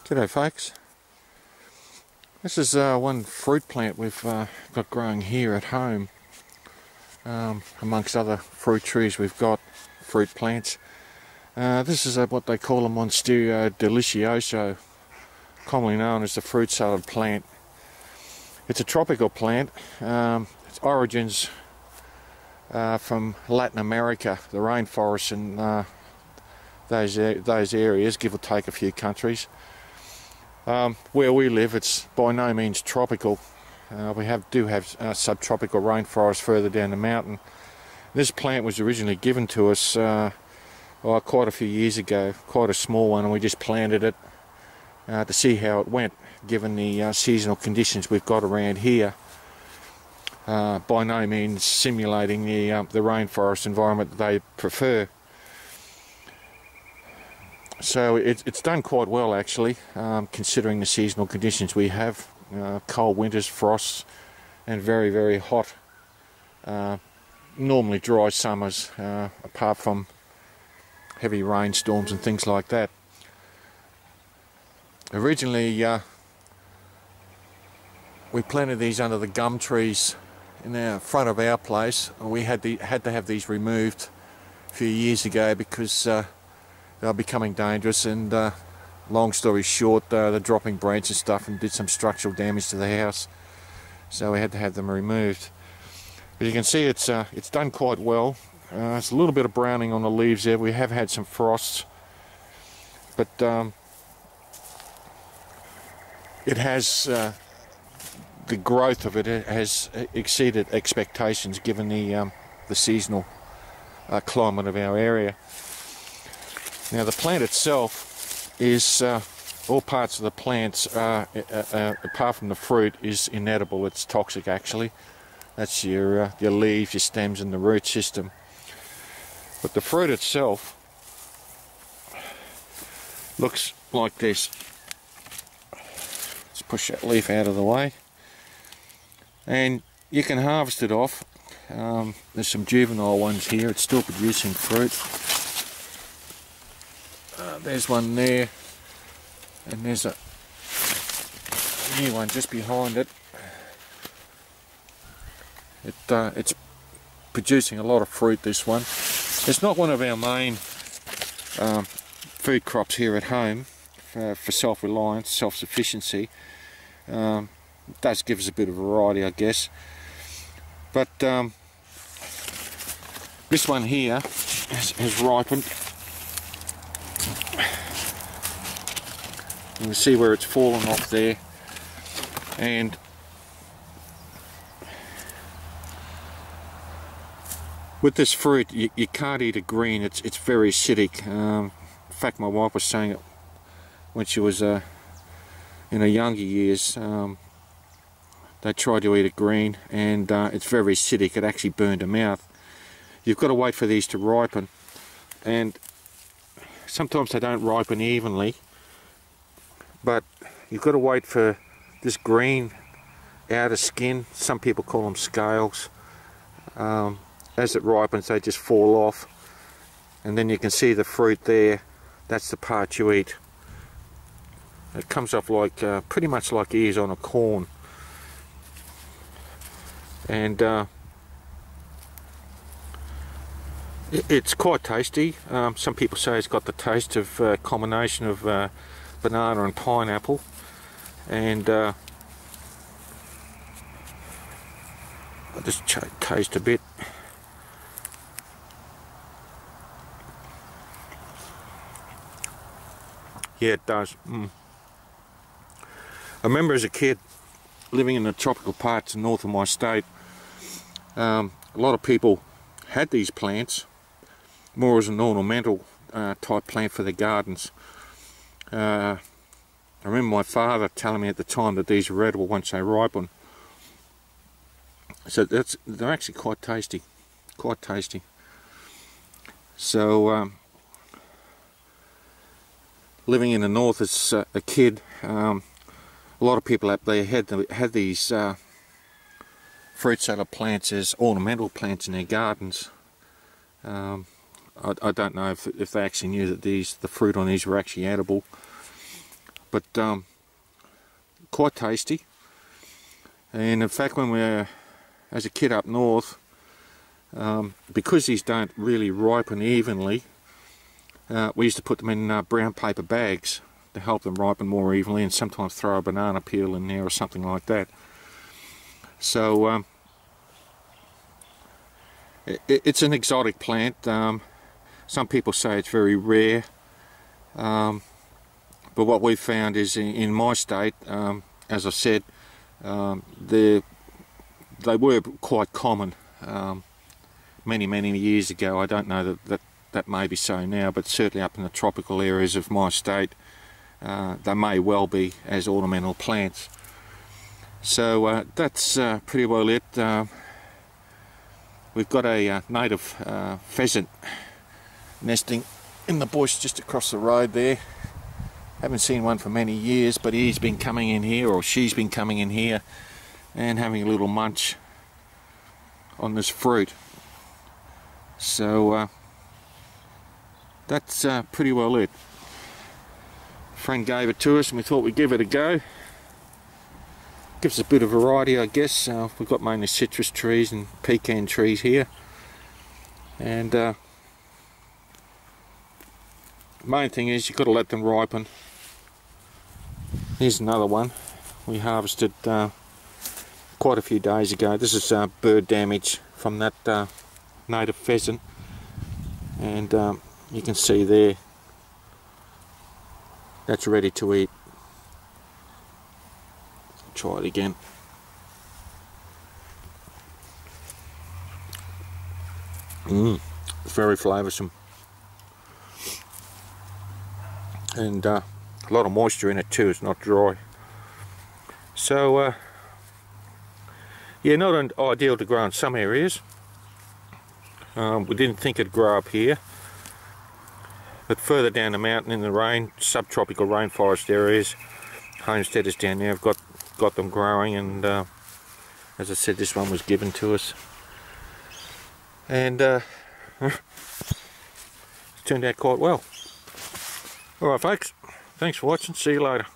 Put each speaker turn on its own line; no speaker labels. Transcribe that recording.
G'day folks. This is one fruit plant we've got growing here at home. Amongst other fruit trees we've got fruit plants. This is what they call a Monstera deliciosa, commonly known as the fruit salad plant. It's a tropical plant. Its origins from Latin America, the rainforests in those areas, give or take a few countries. Where we live, it's by no means tropical. We do have subtropical rainforest further down the mountain. This plant was originally given to us quite a few years ago, quite a small one, and we just planted it to see how it went, given the seasonal conditions we've got around here. By no means simulating the rainforest environment that they prefer. So it's done quite well actually, considering the seasonal conditions we have. Cold winters, frosts, and very, very hot, normally dry summers, apart from heavy rainstorms and things like that. Originally we planted these under the gum trees in the front of our place. We had to have these removed a few years ago because they're becoming dangerous, and long story short, they're dropping branches and stuff and did some structural damage to the house, so we had to have them removed. But you can see it's done quite well. It's a little bit of browning on the leaves there. We have had some frosts, but it has the growth of it has exceeded expectations given the seasonal climate of our area. Now the plant itself is, all parts of the plants, apart from the fruit, is inedible. It's toxic actually. That's your leaves, your stems and the root system. But the fruit itself looks like this. Let's push that leaf out of the way. And you can harvest it off. There's some juvenile ones here. It's still producing fruit. There's one there, and there's a new one just behind it. It's producing a lot of fruit, this one. It's not one of our main food crops here at home for self-reliance, self-sufficiency. It does give us a bit of variety, I guess. But this one here has ripened. You can see where it's fallen off there, and with this fruit you can't eat it green. It's very acidic. In fact, my wife was saying it when she was in her younger years. They tried to eat it green, and it's very acidic. It actually burned her mouth. You've got to wait for these to ripen, and sometimes they don't ripen evenly, but you've got to wait for this green outer skin. Some people call them scales. As it ripens, they just fall off, and then you can see the fruit there. That's the part you eat. It comes off like pretty much like ears on a corn, and it's quite tasty. Some people say it's got the taste of a combination of banana and pineapple, and I'll just taste a bit. Yeah, it does. I remember as a kid living in the tropical parts north of my state, a lot of people had these plants more as an ornamental type plant for their gardens. I remember my father telling me at the time that these are edible once they ripen. So they're actually quite tasty, quite tasty. So living in the north as a kid, a lot of people had these fruit salad plants as ornamental plants in their gardens. I don't know if they actually knew that the fruit on these were actually edible. but quite tasty. And in fact, when we were as a kid up north, because these don't really ripen evenly, we used to put them in brown paper bags to help them ripen more evenly, and sometimes throw a banana peel in there or something like that. So it's an exotic plant. Some people say it's very rare, but what we've found is in my state, as I said, they were quite common many years ago. I don't know that may be so now, but certainly up in the tropical areas of my state, they may well be as ornamental plants. So that's pretty well it. We've got a native pheasant nesting in the bush just across the road there. Haven't seen one for many years, but he's been coming in here, or she's been coming in here and having a little munch on this fruit. So that's pretty well it. A friend gave it to us and we thought we'd give it a go. Gives us a bit of variety, I guess. We've got mainly citrus trees and pecan trees here, and main thing is you've got to let them ripen. Here's another one we harvested quite a few days ago. This is bird damage from that native pheasant, and you can see there that's ready to eat. Try it again. It's very flavoursome, and a lot of moisture in it too. It's not dry. So yeah, not ideal to grow in some areas. We didn't think it'd grow up here, but further down the mountain in the subtropical rainforest areas, Homestead is down there. I've got them growing, and as I said, this one was given to us, and it's turned out quite well. Alright folks, thanks for watching, see you later.